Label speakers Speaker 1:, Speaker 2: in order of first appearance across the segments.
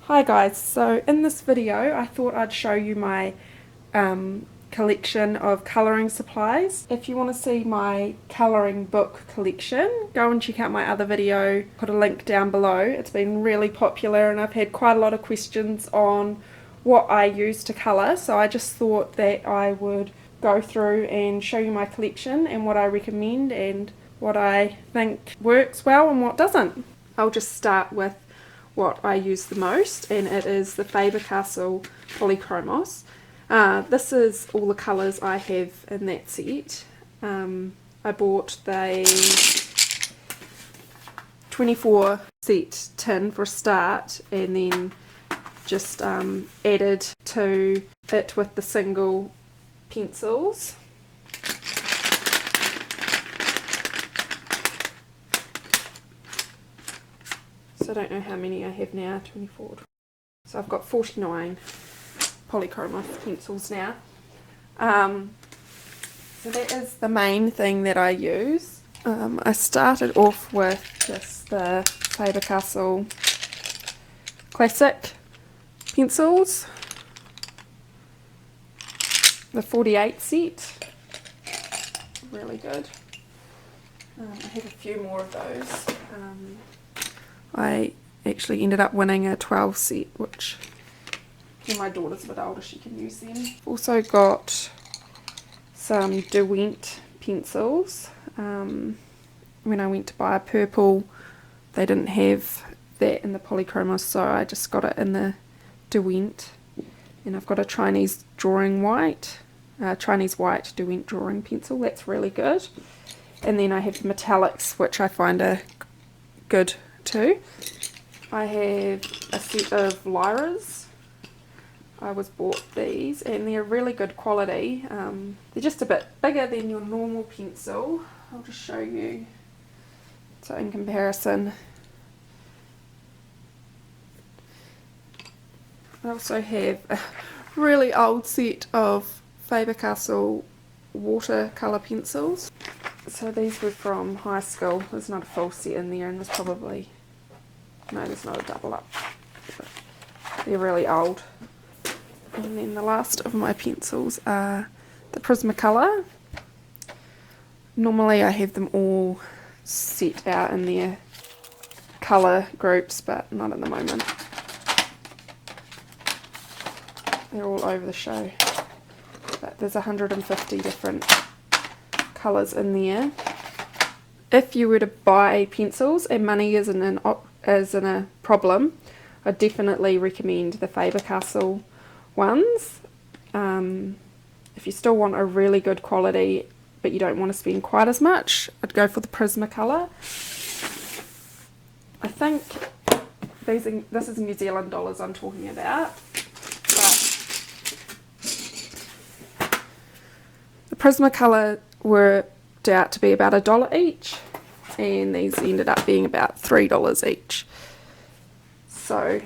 Speaker 1: Hi guys, so in this video I thought I'd show you my collection of colouring supplies. If you want to see my colouring book collection, go and check out my other video, put a link down below. It's been really popular and I've had quite a lot of questions on what I use to colour, so I just thought that I would go through and show you my collection and what I recommend and what I think works well and what doesn't. I'll just start with what I use the most, and it is the Faber Polychromos. This is all the colours I have in that set. I bought the 24 set tin for a start, and then just added to it with the single pencils. So I don't know how many I have now, 24. So I've got 49 Polychromos pencils now. So that is the main thing that I use. I started off with just the Faber Classic pencils, the 48 set, really good. I have a few more of those. I actually ended up winning a 12 set, which when my daughter's a bit older she can use them. Also got some Derwent pencils. When I went to buy a purple, they didn't have that in the Polychromos, so I just got it in the Derwent. And I've got a Chinese white Derwent drawing pencil, that's really good. And then I have the metallics, which I find are good too. I have a set of Lyras. I was bought these and they're really good quality. They're just a bit bigger than your normal pencil. I'll just show you. So in comparison, I also have a really old set of Faber watercolour pencils. So these were from high school. There's not a full set in there, and there's probably, no, there's not a double up. But they're really old. And then the last of my pencils are the Prismacolor. Normally I have them all set out in their colour groups, but not at the moment. They're all over the show. But there's 150 different colours in there. If you were to buy pencils and money isn't a problem, I definitely recommend the Faber ones. If you still want a really good quality but you don't want to spend quite as much, I'd go for the Prismacolor. I think this is New Zealand dollars I'm talking about, but the Prismacolor worked out to be about $1 each, and these ended up being about $3 each. So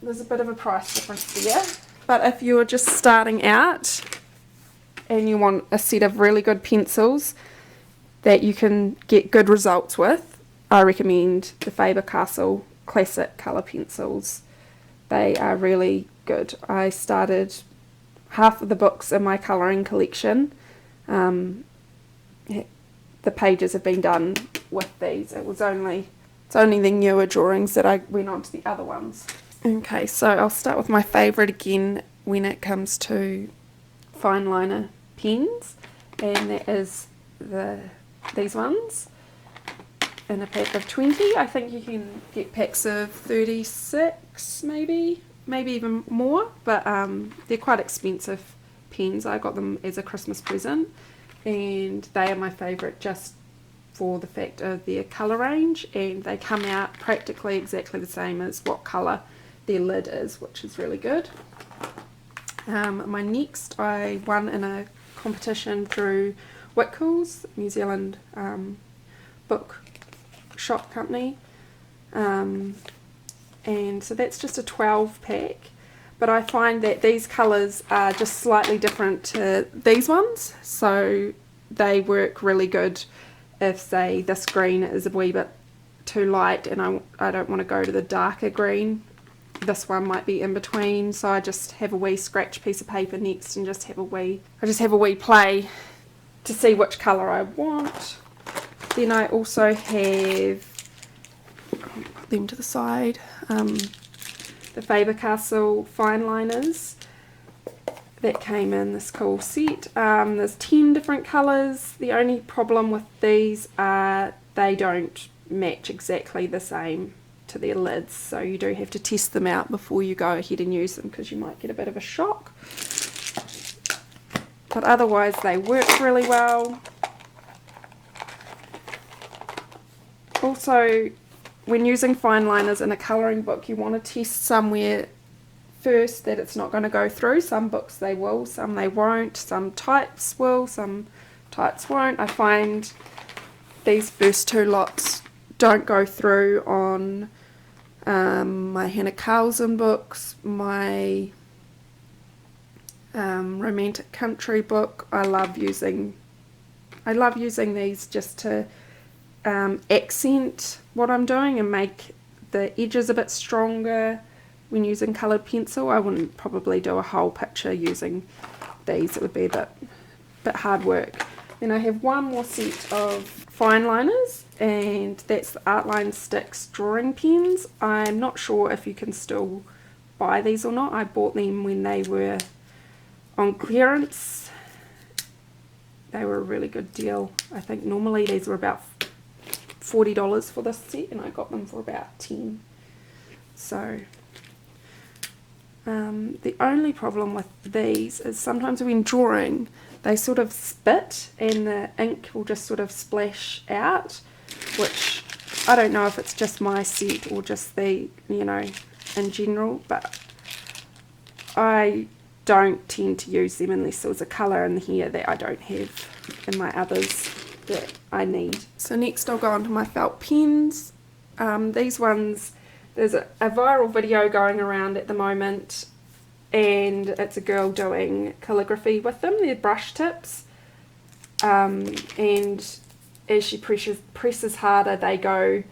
Speaker 1: there's a bit of a price difference there. But if you're just starting out and you want a set of really good pencils that you can get good results with, I recommend the Faber Classic colour pencils. They are really good. I started half of the books in my colouring collection. The pages have been done with these. It's only the newer drawings that I went on to the other ones. Okay, so I'll start with my favourite again when it comes to fine liner pens, and that is these ones in a pack of 20. I think you can get packs of 36 maybe even more, but they're quite expensive pens. I got them as a Christmas present, and they are my favourite just for the fact of their colour range, and they come out practically exactly the same as what colour their lid is, which is really good. My next, I won in a competition through Watercolors, New Zealand book shop company, and so that's just a 12 pack, but I find that these colours are just slightly different to these ones, so they work really good if, say, this green is a wee bit too light and I don't want to go to the darker green this one might be in between, so I just have a wee scratch piece of paper next and just have a wee play to see which colour I want. Then I also have, I'll put them to the side, the Faber Castell fine liners that came in this cool set. There's 10 different colours. The only problem with these are they don't match exactly the same to their lids, so you do have to test them out before you go ahead and use them, because you might get a bit of a shock. But otherwise they work really well. Also, when using fine liners in a colouring book, you want to test somewhere first that it's not going to go through. Some books they will, some they won't, some types will, some types won't. I find these first two lots don't go through on my Hannah Carlson books, my romantic country book. I love using these just to accent what I'm doing and make the edges a bit stronger when using coloured pencil. I wouldn't probably do a whole picture using these, it would be a bit hard work. Then I have one more set of fine liners, and that's the Artline Sticks drawing pens. I'm not sure if you can still buy these or not. I bought them when they were on clearance. They were a really good deal. I think normally these were about $40 for this set, and I got them for about 10. So the only problem with these is sometimes when drawing they sort of spit and the ink will just sort of splash out, which I don't know if it's just my set or just the, you know, in general, but I don't tend to use them unless there's a colour in here that I don't have in my others that I need. So next I'll go on to my felt pens. These ones, there's a viral video going around at the moment, and it's a girl doing calligraphy with them. They're brush tips, and as she presses harder they go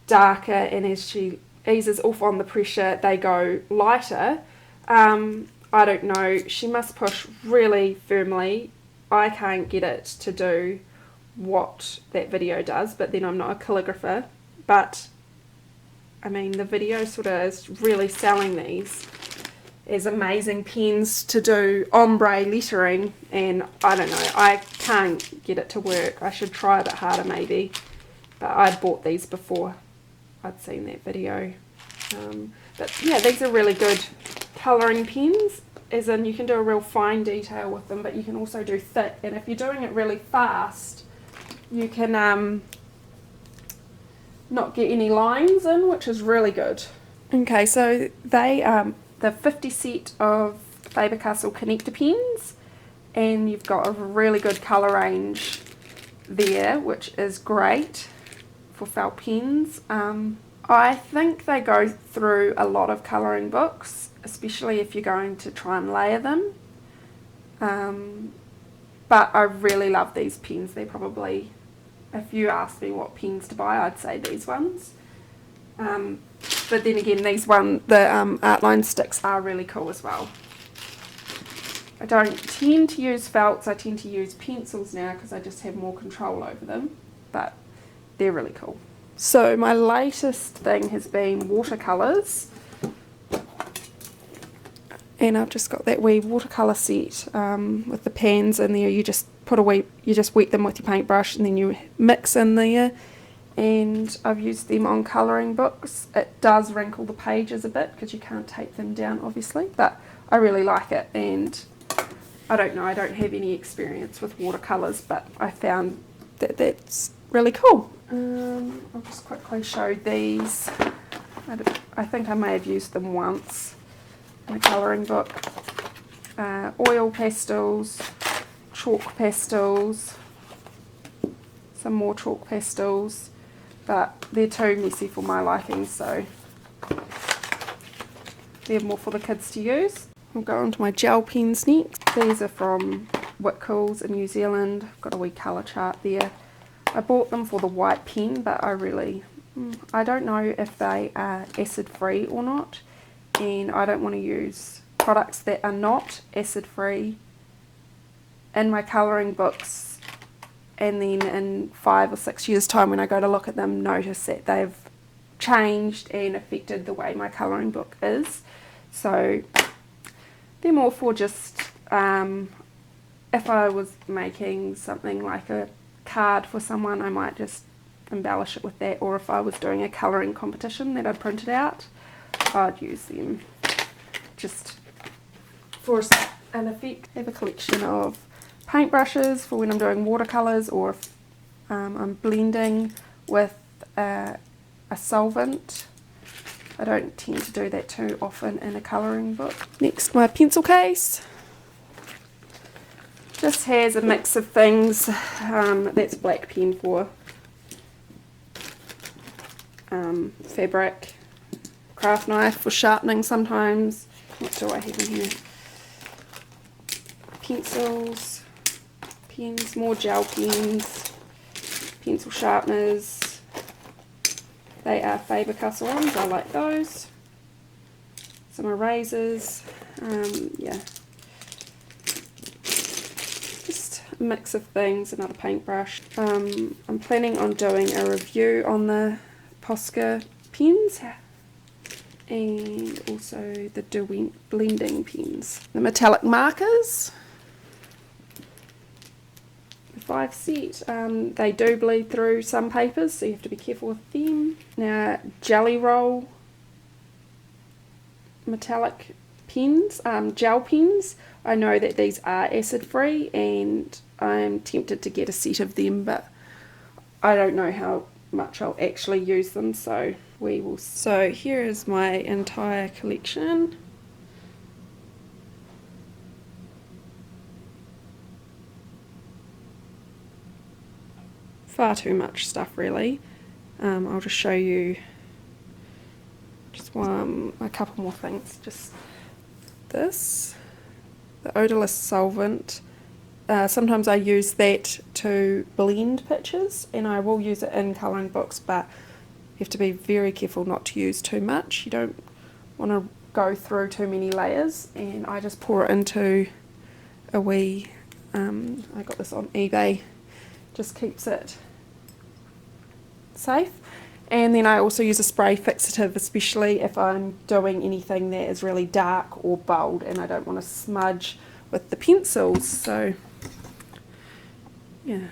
Speaker 1: darker, and as she eases off on the pressure they go lighter. I don't know, she must push really firmly. I can't get it to do what that video does, but then I'm not a calligrapher. But I mean, the video sort of is really selling these as amazing pens to do ombre lettering, and I don't know, I can't get it to work. I should try a bit harder maybe, but I'd bought these before I'd seen that video. But yeah, these are really good colouring pens, as in you can do a real fine detail with them, but you can also do thick, and if you're doing it really fast you can not get any lines in, which is really good. Okay, so they the 50 set of Faber Castell connector pens, and you've got a really good colour range there, which is great for felt pens. I think they go through a lot of colouring books, especially if you're going to try and layer them, but I really love these pens. They're probably, if you asked me what pens to buy, I'd say these ones. But then again, the Artline Sticks are really cool as well. I don't tend to use felts, I tend to use pencils now because I just have more control over them, but they're really cool. So my latest thing has been watercolours, and I've just got that wee watercolour set with the pans in there. You just wet them with your paintbrush and then you mix in there, and I've used them on colouring books. It does wrinkle the pages a bit because you can't tape them down obviously, but I really like it, and I don't know, I don't have any experience with watercolours, but I found that that's really cool. I'll just quickly show these. I think I may have used them once in a colouring book. Oil pastels, chalk pastels, some more chalk pastels, but they're too messy for my liking, so they're more for the kids to use. I'll go on to my gel pens next. These are from Watercolors in New Zealand. I've got a wee colour chart there. I bought them for the white pen, but I don't know if they are acid free or not, and I don't want to use products that are not acid free in my colouring books, and then in 5 or 6 years time when I go to look at them notice that they've changed and affected the way my colouring book is. So they're more for just if I was making something like a card for someone, I might just embellish it with that, or if I was doing a colouring competition that I printed out, I'd use them just for an effect. I have a collection of paintbrushes for when I'm doing watercolours, or if I'm blending with a solvent. I don't tend to do that too often in a colouring book. Next, my pencil case. Just has a mix of things. That's black pen for fabric, craft knife for sharpening sometimes. What do I have in here? Pencils, pens, more gel pens, pencil sharpeners. They are Faber ones, I like those. Some erasers, yeah. Just a mix of things, another paintbrush. I'm planning on doing a review on the Posca pens and also the blending pens. The metallic markers, the 5 set, they do bleed through some papers, so you have to be careful with them. Now, jelly roll metallic pens, gel pens, I know that these are acid free and I'm tempted to get a set of them, but I don't know how much I'll actually use them, so we will. So here is my entire collection. Far too much stuff really. I'll just show you just a couple more things. Just this, the odorless solvent. Sometimes I use that to blend pictures, and I will use it in colouring books, but you have to be very careful not to use too much. You don't want to go through too many layers, and I just pour it into a wee, I got this on eBay, just keeps it safe. And then I also use a spray fixative, especially if I'm doing anything that is really dark or bold and I don't want to smudge with the pencils. So yeah.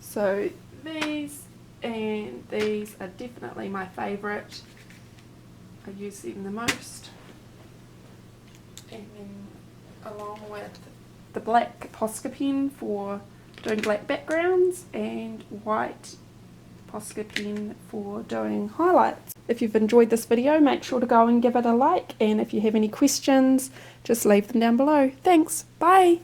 Speaker 1: So these and these are definitely my favourite. I use them the most. And then along with the black Posca pen for doing black backgrounds and white Posca pen for doing highlights. If you've enjoyed this video, make sure to go and give it a like, and if you have any questions, just leave them down below. Thanks, bye!